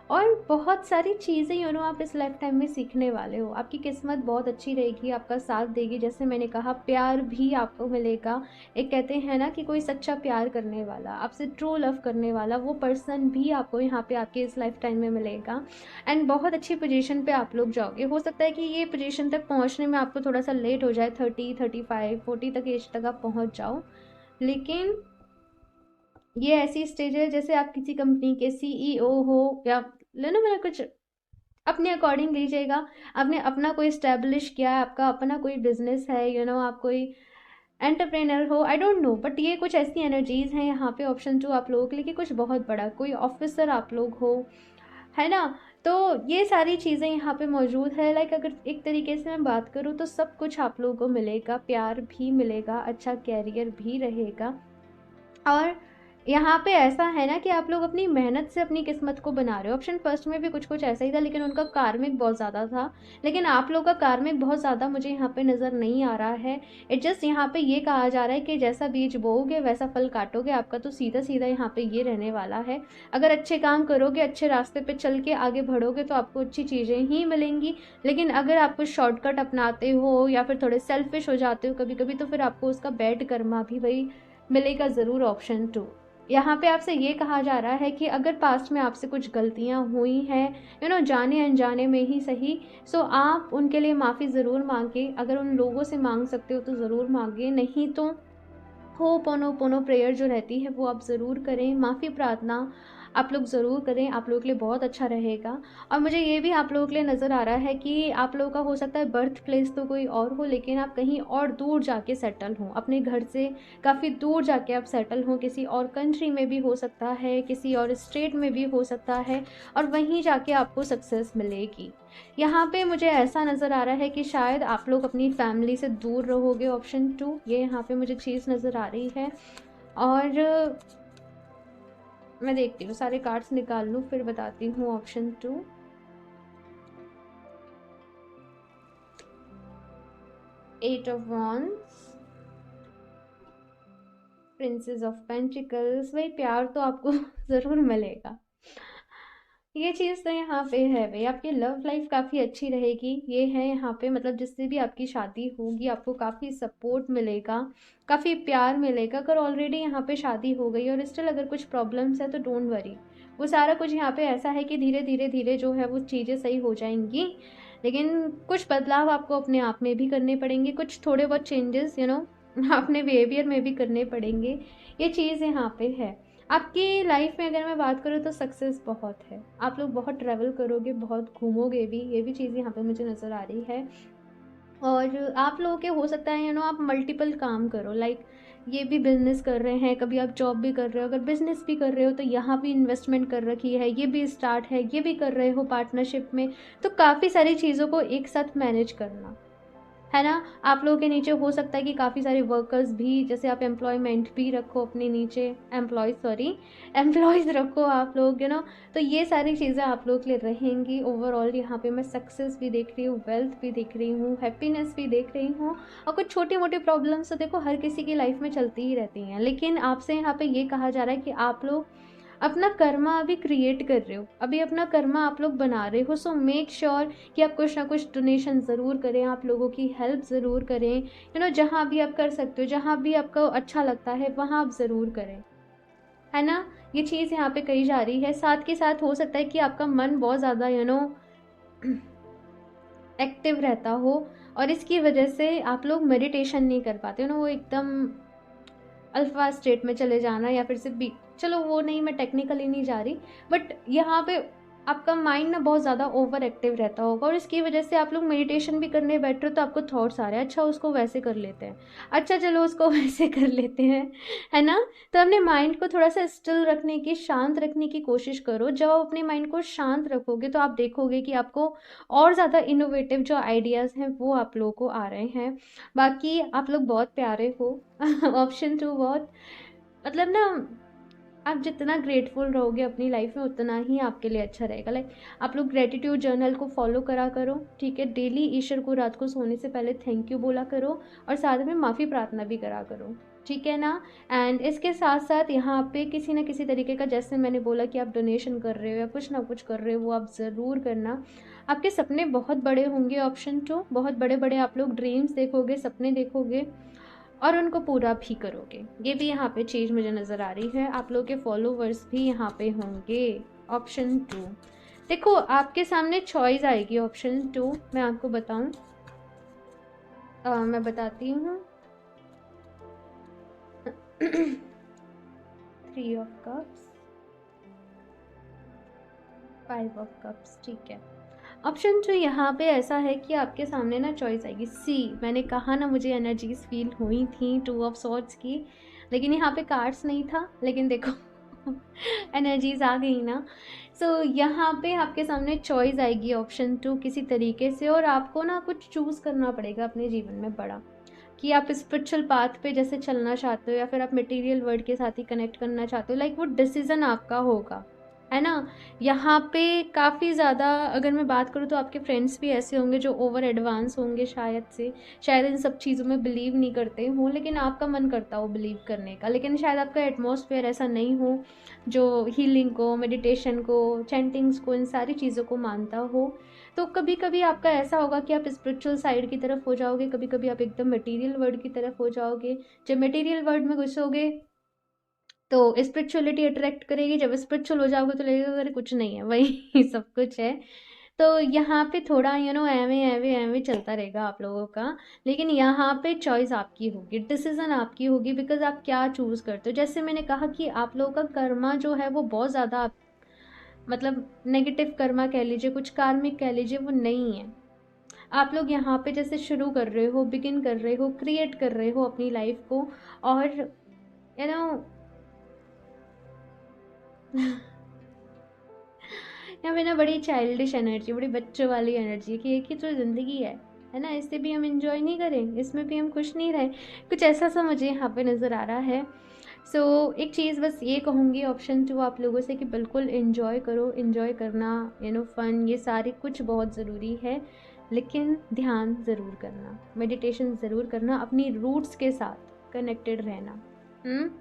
और बहुत सारी चीज़ें आप इस लाइफ टाइम में सीखने वाले हो। आपकी किस्मत बहुत अच्छी रहेगी, आपका साथ देगी। जैसे मैंने कहा, प्यार भी आपको मिलेगा। एक कहते हैं ना कि कोई सच्चा प्यार करने वाला, आपसे ट्रू लव करने वाला, वो पर्सन भी आपको यहाँ पे आपके इस लाइफ टाइम में मिलेगा। एंड बहुत अच्छी पोजीशन पे आप लोग जाओगे। हो सकता है कि ये पोजीशन तक पहुँचने में आपको थोड़ा सा लेट हो जाए, 30, 35, 40 तक एज तक आप पहुँच जाओ, लेकिन ये ऐसी स्टेज है जैसे आप किसी कंपनी के सीईओ हो, या लेना मैंने कुछ अपने अकॉर्डिंग लीजिएगा। आपने अपना कोई स्टैब्लिश किया है, आपका अपना कोई बिजनेस है, आप कोई एंटरप्रेनर हो, आई डोंट नो, बट ये कुछ ऐसी एनर्जीज हैं यहाँ पे ऑप्शन 2 आप लोगों के लिए कि कुछ बहुत बड़ा, कोई ऑफिसर आप लोग हो, है ना। तो ये सारी चीज़ें यहाँ पे मौजूद है। लाइक अगर एक तरीके से मैं बात करूँ तो सब कुछ आप लोगों को मिलेगा, प्यार भी मिलेगा, अच्छा कैरियर भी रहेगा, और यहाँ पे ऐसा है ना कि आप लोग अपनी मेहनत से अपनी किस्मत को बना रहे हो। ऑप्शन फर्स्ट में भी कुछ कुछ ऐसा ही था, लेकिन उनका कार्मिक बहुत ज़्यादा था। लेकिन आप लोग का कार्मिक बहुत ज़्यादा मुझे यहाँ पे नज़र नहीं आ रहा है। इट जस्ट यहाँ पे ये कहा जा रहा है कि जैसा बीज बोओगे वैसा फल काटोगे। आपका तो सीधा सीधा यहाँ पे ये रहने वाला है। अगर अच्छे काम करोगे, अच्छे रास्ते पे चल के आगे बढ़ोगे तो आपको अच्छी चीज़ें ही मिलेंगी। लेकिन अगर आप कुछ शॉर्टकट अपनाते हो या फिर थोड़े सेल्फिश हो जाते हो कभी कभी, तो फिर आपको उसका बैड कर्मा भी वही मिलेगा ज़रूर। ऑप्शन 2, यहाँ पे आपसे ये कहा जा रहा है कि अगर पास्ट में आपसे कुछ गलतियाँ हुई हैं, जाने अनजाने में ही सही, सो आप उनके लिए माफ़ी ज़रूर मांगे। अगर उन लोगों से मांग सकते हो तो ज़रूर मांगे, नहीं तो हो पोनो पोनो प्रेयर जो रहती है वो आप ज़रूर करें। माफ़ी प्रार्थना आप लोग ज़रूर करें, आप लोगों के लिए बहुत अच्छा रहेगा। और मुझे ये भी आप लोगों के लिए नज़र आ रहा है कि आप लोगों का हो सकता है बर्थ प्लेस तो कोई और हो, लेकिन आप कहीं और दूर जाके सेटल हों, अपने घर से काफ़ी दूर जाके आप सेटल हों। किसी और कंट्री में भी हो सकता है, किसी और स्टेट में भी हो सकता है, और वहीं जाके आपको सक्सेस मिलेगी। यहाँ पे मुझे ऐसा नज़र आ रहा है कि शायद आप लोग अपनी फैमिली से दूर रहोगे। ऑप्शन 2, ये यहाँ पे मुझे चीज़ नज़र आ रही है। और मैं देखती हूँ, सारे कार्ड्स निकाल लूँ फिर बताती हूँ। Option 2, eight of wands, princess of pentacles. भाई प्यार तो आपको ज़रूर मिलेगा, ये चीज़ तो यहाँ पे है भाई। आपकी लव लाइफ काफ़ी अच्छी रहेगी, ये है यहाँ पे। मतलब जिससे भी आपकी शादी होगी आपको काफ़ी सपोर्ट मिलेगा, काफ़ी प्यार मिलेगा। अगर ऑलरेडी यहाँ पे शादी हो गई और स्टिल अगर कुछ प्रॉब्लम्स है तो डोंट वरी, वो सारा कुछ यहाँ पे ऐसा है कि धीरे धीरे धीरे जो है वो चीज़ें सही हो जाएंगी। लेकिन कुछ बदलाव आपको अपने आप में भी करने पड़ेंगे, कुछ थोड़े बहुत चेंजेस अपने बिहेवियर में भी करने पड़ेंगे। ये चीज़ यहाँ पे है। आपकी लाइफ में अगर मैं बात करूँ तो सक्सेस बहुत है, आप लोग बहुत ट्रैवल करोगे, बहुत घूमोगे भी, ये भी चीज़ यहाँ पे मुझे नज़र आ रही है। और आप लोगों के हो सकता है आप मल्टीपल काम करो, लाइक ये भी बिजनेस कर रहे हैं, कभी आप जॉब भी कर रहे हो। अगर बिजनेस भी कर रहे हो तो यहाँ भी इन्वेस्टमेंट कर रखी है, ये भी स्टार्ट है, ये भी कर रहे हो पार्टनरशिप में। तो काफ़ी सारी चीज़ों को एक साथ मैनेज करना है ना। आप लोगों के नीचे हो सकता है कि काफ़ी सारे वर्कर्स भी, जैसे आप एम्प्लॉयमेंट भी रखो अपने नीचे, एम्प्लॉयज़ रखो आप लोग तो ये सारी चीज़ें आप लोग के लिए रहेंगी। ओवरऑल यहाँ पे मैं सक्सेस भी देख रही हूँ, वेल्थ भी देख रही हूँ, हैप्पीनेस भी देख रही हूँ। और कुछ छोटी मोटी प्रॉब्लम्स तो देखो हर किसी की लाइफ में चलती ही रहती हैं, लेकिन आपसे यहाँ पे ये कहा जा रहा है कि आप लोग अपना कर्मा अभी क्रिएट कर रहे हो, अभी अपना कर्मा आप लोग बना रहे हो। सो मेक श्योर कि आप कुछ ना कुछ डोनेशन ज़रूर करें, आप लोगों की हेल्प ज़रूर करें। जहाँ भी आप कर सकते हो, जहाँ भी आपको अच्छा लगता है वहाँ आप ज़रूर करें, है ना। ये चीज़ यहाँ पे कही जा रही है। साथ के साथ हो सकता है कि आपका मन बहुत ज़्यादा एक्टिव रहता हो, और इसकी वजह से आप लोग मेडिटेशन नहीं कर पाते हो वो एकदम अल्फा स्टेट में चले जाना, या फिर सिर्फ भी, चलो वो नहीं, मैं टेक्निकली नहीं जा रही, बट यहाँ पे आपका माइंड ना बहुत ज़्यादा ओवर एक्टिव रहता होगा, और इसकी वजह से आप लोग मेडिटेशन भी करने बैठ रहे हो तो आपको थॉट्स आ रहे हैं, अच्छा उसको वैसे कर लेते हैं, अच्छा चलो उसको वैसे कर लेते हैं, है ना। तो अपने माइंड को थोड़ा सा स्टिल रखने की, शांत रखने की कोशिश करो। जब आप अपने माइंड को शांत रखोगे तो आप देखोगे कि आपको और ज़्यादा इनोवेटिव जो आइडियाज़ हैं वो आप लोगों को आ रहे हैं। बाकी आप लोग बहुत प्यारे हो। ऑप्शन 2 बहुत, मतलब ना, आप जितना ग्रेटफुल रहोगे अपनी लाइफ में उतना ही आपके लिए अच्छा रहेगा। लाइक आप लोग ग्रेटिट्यूड जर्नल को फॉलो करा करो, ठीक है। डेली ईश्वर को रात को सोने से पहले थैंक यू बोला करो, और साथ में माफ़ी प्रार्थना भी करा करो, ठीक है ना। एंड इसके साथ साथ यहाँ पे किसी ना किसी तरीके का, जैसे मैंने बोला कि आप डोनेशन कर रहे हो या कुछ ना कुछ कर रहे हो, वो आप ज़रूर करना। आपके सपने बहुत बड़े होंगे। ऑप्शन 2, बहुत बड़े बड़े आप लोग ड्रीम्स देखोगे, सपने देखोगे, और उनको पूरा भी करोगे। ये भी यहाँ पे चीज़ मुझे नज़र आ रही है। आप लोग के फॉलोवर्स भी यहाँ पे होंगे। ऑप्शन 2, देखो आपके सामने चॉइस आएगी। ऑप्शन 2 मैं आपको बताऊँ, मैं बताती हूँ। 3 ऑफ कप्स, 5 ऑफ कप्स, ठीक है। ऑप्शन 2 यहाँ पे ऐसा है कि आपके सामने ना चॉइस आएगी। सी, मैंने कहा ना मुझे एनर्जीज फील हुई थी 2 ऑफ सॉर्ड्स की, लेकिन यहाँ पे कार्ड्स नहीं था, लेकिन देखो एनर्जीज आ गई ना। सो यहाँ पे आपके सामने चॉइस आएगी ऑप्शन 2 किसी तरीके से, और आपको ना कुछ चूज़ करना पड़ेगा अपने जीवन में बड़ा। कि आप स्पिरिचुअल पाथ पे जैसे चलना चाहते हो या फिर आप मटेरियल वर्ल्ड के साथ ही कनेक्ट करना चाहते हो, लाइक वो डिसीजन आपका होगा, है ना। यहाँ पे काफ़ी ज़्यादा अगर मैं बात करूँ तो आपके फ्रेंड्स भी ऐसे होंगे जो ओवर एडवांस होंगे शायद से, शायद इन सब चीज़ों में बिलीव नहीं करते हों, लेकिन आपका मन करता हो बिलीव करने का, लेकिन शायद आपका एटमॉस्फेयर ऐसा नहीं हो जो हीलिंग को, मेडिटेशन को, चैंटिंग्स को, इन सारी चीज़ों को मानता हो। तो कभी कभी आपका ऐसा होगा कि आप स्पिरिचुअल साइड की तरफ हो जाओगे, कभी कभी आप एकदम मटेरियल वर्ल्ड की तरफ हो जाओगे। जब मटेरियल वर्ल्ड में घुसोगे तो स्पिरिचुअलिटी अट्रैक्ट करेगी, जब स्पिरिचुअल हो जाओगे तो लगेगा अरे कुछ नहीं है, वही सब कुछ है। तो यहाँ पे थोड़ा एवे एवे एवे चलता रहेगा आप लोगों का, लेकिन यहाँ पे चॉइस आपकी होगी, डिसीजन आपकी होगी, बिकॉज आप क्या चूज़ करते हो। जैसे मैंने कहा कि आप लोगों का कर्मा जो है वो बहुत ज़्यादा, मतलब नेगेटिव कर्मा कह लीजिए, कुछ कार्मिक कह लीजिए, वो नहीं है। आप लोग यहाँ पे जैसे शुरू कर रहे हो, बिगिन कर रहे हो, क्रिएट कर रहे हो अपनी लाइफ को, और यू नो यहाँ पे ना बड़ी चाइल्डिश एनर्जी, बड़ी बच्चों वाली एनर्जी है कि एक ही तो ज़िंदगी है ना, इससे भी हम इंजॉय नहीं करें, इसमें भी हम खुश नहीं रहे, कुछ ऐसा सा मुझे यहाँ पे नज़र आ रहा है। एक चीज़ बस ये कहूँगी ऑप्शन 2 आप लोगों से कि बिल्कुल इंजॉय करो, इंजॉय करना, फन, ये सारे कुछ बहुत ज़रूरी है, लेकिन ध्यान ज़रूर करना, मेडिटेशन ज़रूर करना, अपनी रूट्स के साथ कनेक्टेड रहना।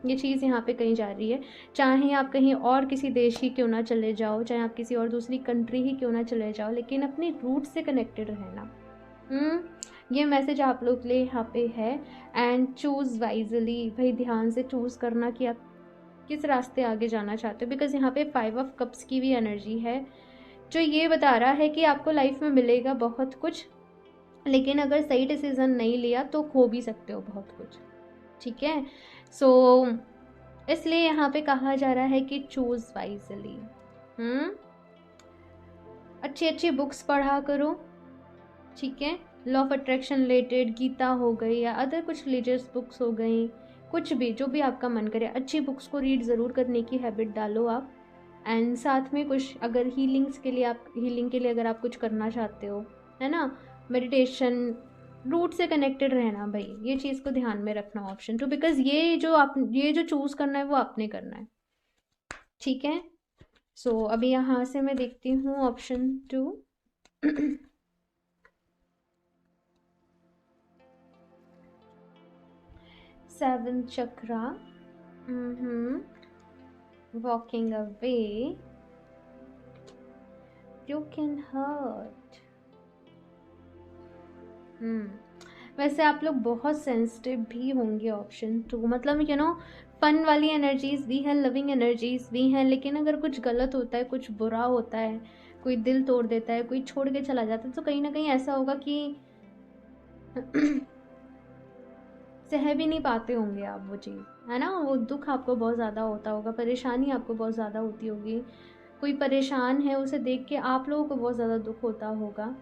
ये चीज़ यहाँ पे कही जा रही है। चाहे आप कहीं और किसी देश ही क्यों ना चले जाओ, चाहे आप किसी और दूसरी कंट्री ही क्यों ना चले जाओ, लेकिन अपने रूट से कनेक्टेड रहना। ये मैसेज आप लोग के लिए यहाँ पे है। एंड चूज़ वाइजली, भाई ध्यान से चूज़ करना कि आप किस रास्ते आगे जाना चाहते हो, बिकॉज यहाँ पे 5 ऑफ कप्स की भी एनर्जी है, जो ये बता रहा है कि आपको लाइफ में मिलेगा बहुत कुछ, लेकिन अगर सही डिसीजन नहीं लिया तो खो भी सकते हो बहुत कुछ, ठीक है। सो इसलिए यहाँ पे कहा जा रहा है कि चूज वाइजली। अच्छी अच्छी बुक्स पढ़ा करो, ठीक है। Law of attraction related Gita हो गई या अदर कुछ रिलीजियस बुक्स हो गई, कुछ भी जो भी आपका मन करे, अच्छी बुक्स को रीड ज़रूर करने की हैबिट डालो आप। एंड साथ में कुछ अगर हीलिंग के लिए अगर आप कुछ करना चाहते हो, है ना, मेडिटेशन, रूट से कनेक्टेड रहना, भाई ये चीज़ को ध्यान में रखना ऑप्शन 2, बिकॉज ये जो चूज़ करना है वो आपने करना है, ठीक है। अभी यहाँ से मैं देखती हूँ option 2। 7th chakra, walking away, broken heart। वैसे आप लोग बहुत सेंसिटिव भी होंगे ऑप्शन 2, मतलब फन वाली एनर्जीज भी हैं, लविंग एनर्जीज भी हैं, लेकिन अगर कुछ गलत होता है, कुछ बुरा होता है, कोई दिल तोड़ देता है, कोई छोड़ के चला जाता है, तो कहीं ना कहीं ऐसा होगा कि सह भी नहीं पाते होंगे आप वो चीज़, है ना, वो दुख आपको बहुत ज़्यादा होता होगा, परेशानी आपको बहुत ज़्यादा होती होगी, कोई परेशान है उसे देख के आप लोगों को बहुत ज़्यादा दुख होता होगा।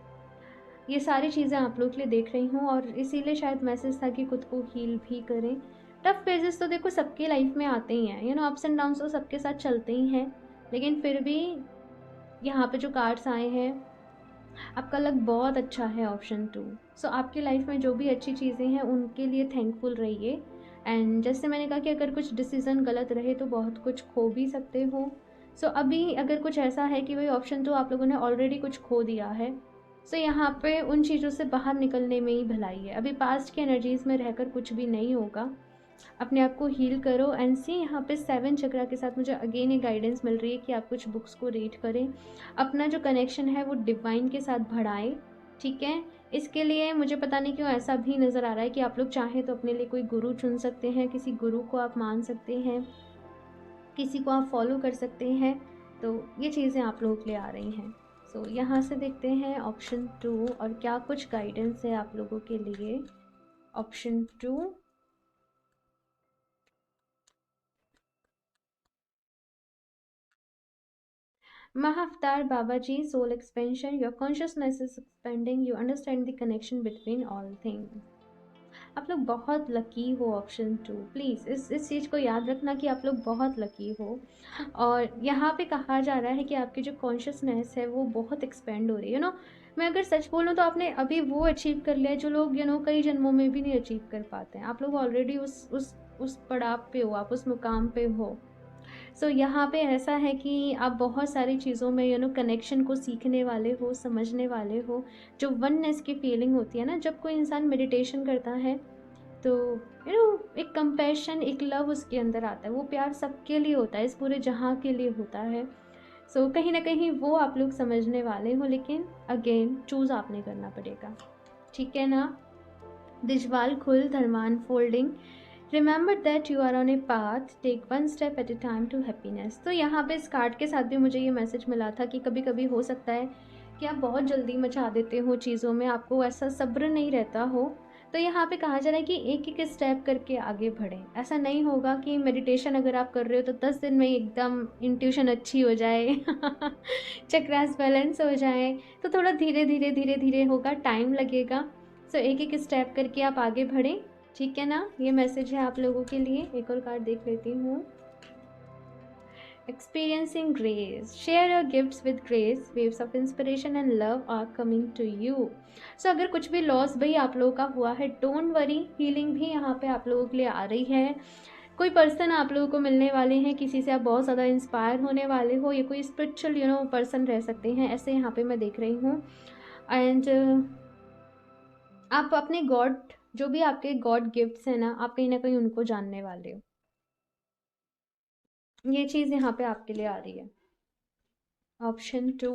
ये सारी चीज़ें आप लोग के लिए देख रही हूँ, और इसीलिए शायद मैसेज था कि खुद को हील भी करें। टफ फेजेस तो देखो सबके लाइफ में आते ही हैं, अप्स एंड डाउन्स तो सबके साथ चलते ही हैं, लेकिन फिर भी यहाँ पे जो कार्ड्स आए हैं, आपका लक बहुत अच्छा है ऑप्शन 2। आपकी लाइफ में जो भी अच्छी चीज़ें हैं उनके लिए थैंकफुल रहिए। एंड जैसे मैंने कहा कि अगर कुछ डिसीज़न गलत रहे तो बहुत कुछ खो भी सकते हो। अभी अगर कुछ ऐसा है कि भाई ऑप्शन 2 आप लोगों ने ऑलरेडी कुछ खो दिया है, यहाँ पे उन चीज़ों से बाहर निकलने में ही भलाई है। अभी पास्ट की एनर्जीज़ में रहकर कुछ भी नहीं होगा, अपने आप को हील करो। एंड सी यहाँ पे 7 चक्रा के साथ मुझे अगेन एक गाइडेंस मिल रही है कि आप कुछ बुक्स को रीड करें, अपना जो कनेक्शन है वो डिवाइन के साथ बढ़ाएं, ठीक है। इसके लिए मुझे पता नहीं क्यों ऐसा भी नज़र आ रहा है कि आप लोग चाहें तो अपने लिए कोई गुरु चुन सकते हैं, किसी गुरु को आप मान सकते हैं, किसी को आप फॉलो कर सकते हैं। तो ये चीज़ें आप लोगों के लिए आ रही हैं। यहाँ से देखते हैं ऑप्शन 2 और क्या कुछ गाइडेंस है आप लोगों के लिए। Option 2, Mahavatar Babaji, soul expansion, your consciousness is expanding, you understand the connection between all things. आप लोग बहुत लकी हो। ऑप्शन 2, प्लीज़ इस चीज़ को याद रखना कि आप लोग बहुत लकी हो। और यहाँ पे कहा जा रहा है कि आपकी जो कॉन्शियसनेस है वो बहुत एक्सपेंड हो रही है। मैं अगर सच बोलूँ तो आपने अभी वो अचीव कर लिया है जो लोग कई जन्मों में भी नहीं अचीव कर पाते हैं। आप लोग ऑलरेडी उस पड़ाव पे हो, आप उस मुकाम पे हो। सो यहाँ पे ऐसा है कि आप बहुत सारी चीज़ों में कनेक्शन को सीखने वाले हो, समझने वाले हो। जो वननेस की फीलिंग होती है ना, जब कोई इंसान मेडिटेशन करता है तो एक कंपैशन, एक लव उसके अंदर आता है। वो प्यार सबके लिए होता है, इस पूरे जहाँ के लिए होता है। सो कहीं ना कहीं वो आप लोग समझने वाले हो, लेकिन अगेन चूज़ आपने करना पड़ेगा, ठीक है ना। दिजवाल खुल धरमान folding, remember that you are on a path, take one step at a time to happiness. तो यहाँ पे इस कार्ड के साथ भी मुझे ये मैसेज मिला था कि कभी कभी हो सकता है कि आप बहुत जल्दी मचा देते हो चीज़ों में, आपको ऐसा सब्र नहीं रहता हो। तो यहाँ पे कहा जा रहा है कि एक एक स्टेप करके आगे बढ़ें। ऐसा नहीं होगा कि मेडिटेशन अगर आप कर रहे हो तो 10 दिन में एकदम इंट्यूशन अच्छी हो जाए चक्रास बैलेंस हो जाए। तो थोड़ा धीरे धीरे धीरे धीरे होगा, टाइम लगेगा। सो एक एक स्टेप करके आप आगे बढ़ें, ठीक है ना। ये मैसेज है आप लोगों के लिए। एक और कार्ड देख लेती हूँ। Experiencing grace, share your gifts with grace, waves of inspiration and love are coming to you. So अगर कुछ भी लॉस भाई आप लोगों का हुआ है, डोंट वरी, हीलिंग भी यहाँ पे आप लोगों के लिए आ रही है। कोई पर्सन आप लोगों को मिलने वाले हैं, किसी से आप बहुत ज़्यादा इंस्पायर होने वाले हो। ये कोई स्पिरिचुअल पर्सन रह सकते हैं, ऐसे यहाँ पे मैं देख रही हूँ। एंड आप अपने गॉड, जो भी आपके गॉड गिफ्ट्स हैं ना कहीं ना कहीं उनको जानने वाले हो। ये चीज़ यहाँ पे आपके लिए आ रही है। Option 2,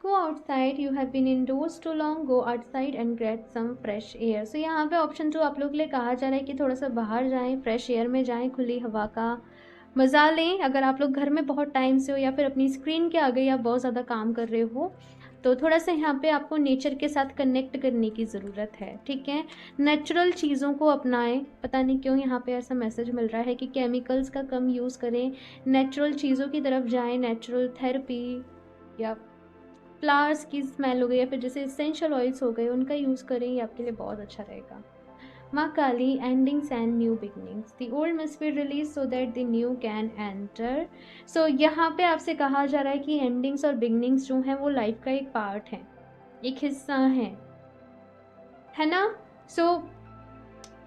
go outside, you have been indoors too long, go outside and get some fresh air। so यहाँ पे ऑप्शन 2 आप लोग के लिए कहा जा रहा है कि थोड़ा सा बाहर जाएं, फ्रेश एयर में जाएं, खुली हवा का मज़ा लें। अगर आप लोग घर में बहुत टाइम से हो या फिर अपनी स्क्रीन के आगे या बहुत ज़्यादा काम कर रहे हो, तो थोड़ा सा यहाँ पे आपको नेचर के साथ कनेक्ट करने की ज़रूरत है, ठीक है। नेचुरल चीज़ों को अपनाएं। पता नहीं क्यों यहाँ पे ऐसा मैसेज मिल रहा है कि केमिकल्स का कम यूज़ करें, नेचुरल चीज़ों की तरफ जाएं। नेचुरल थेरेपी या फ्लावर्स की स्मेल हो गई या फिर जैसे इसेंशियल ऑयल्स हो गए, उनका यूज़ करें, ये आपके लिए बहुत अच्छा रहेगा। Maa Kali, endings and new beginnings, the old must be release so that the new can enter. So यहाँ पे आपसे कहा जा रहा है कि एंडिंग्स और बिगनिंग्स जो हैं वो लाइफ का एक पार्ट है, एक हिस्सा है ना। सो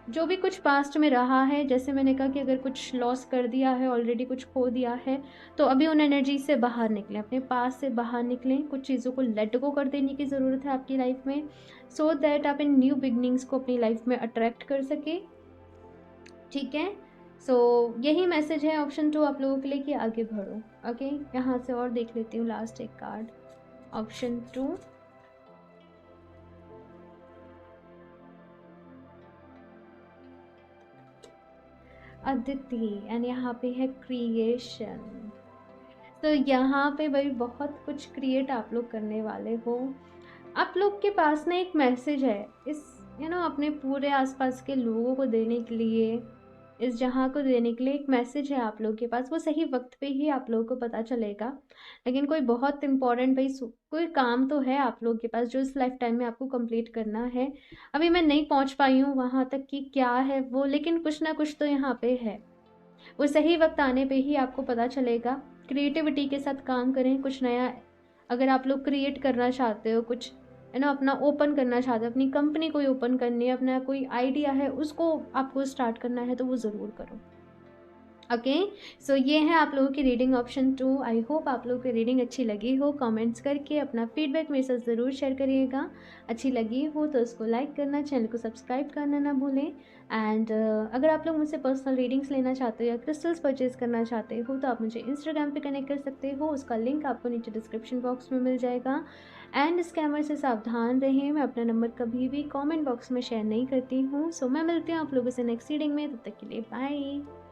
जो भी कुछ पास्ट में रहा है, जैसे मैंने कहा कि अगर कुछ लॉस कर दिया है, ऑलरेडी कुछ खो दिया है, तो अभी उन एनर्जी से बाहर निकलें, अपने पास से बाहर निकलें। कुछ चीज़ों को लेट गो कर देने की ज़रूरत है आपकी लाइफ में, सो दैट आप इन न्यू बिगनिंग्स को अपनी लाइफ में अट्रैक्ट कर सके, ठीक है। सो यही मैसेज है ऑप्शन 2 आप लोगों के लिए कि आगे बढ़ो। ओके, यहाँ से और देख लेती हूँ लास्ट एक कार्ड। ऑप्शन 2, अदिति, एंड यहाँ पे है क्रिएशन। तो यहाँ पे भाई बहुत कुछ क्रिएट आप लोग करने वाले हो। आप लोग के पास ना एक मैसेज है इस अपने पूरे आसपास के लोगों को देने के लिए, इस जहाँ को देने के लिए एक मैसेज है आप लोग के पास। वो सही वक्त पे ही आप लोगों को पता चलेगा, लेकिन कोई बहुत इम्पोर्टेंट भाई कोई काम तो है आप लोग के पास जो इस लाइफ टाइम में आपको कंप्लीट करना है। अभी मैं नहीं पहुँच पाई हूँ वहाँ तक कि क्या है वो, लेकिन कुछ ना कुछ तो यहाँ पे है। वो सही वक्त आने पे ही आपको पता चलेगा। क्रिएटिविटी के साथ काम करें, कुछ नया अगर आप लोग क्रिएट करना चाहते हो, कुछ अपना ओपन करना चाहते हो, अपनी कंपनी कोई ओपन करनी है, अपना कोई आइडिया है उसको आपको स्टार्ट करना है, तो वो ज़रूर करो। ओके, सो ये है आप लोगों की रीडिंग ऑप्शन 2। आई होप आप लोगों की रीडिंग अच्छी लगी हो। कमेंट्स करके अपना फीडबैक मेरे साथ ज़रूर शेयर करिएगा। अच्छी लगी हो तो उसको लाइक करना, चैनल को सब्सक्राइब करना ना भूलें। एंड अगर आप लोग मुझसे पर्सनल रीडिंग्स लेना चाहते हो या क्रिस्टल्स परचेज करना चाहते हो तो आप मुझे इंस्टाग्राम पे कनेक्ट कर सकते हो। उसका लिंक आपको नीचे डिस्क्रिप्शन बॉक्स में मिल जाएगा। एंड स्कैमर से सावधान रहें। मैं अपना नंबर कभी भी कमेंट बॉक्स में शेयर नहीं करती हूँ। सो मैं मिलती हूँ आप लोगों से नेक्स्ट रीडिंग में। तब तक के लिए बाय।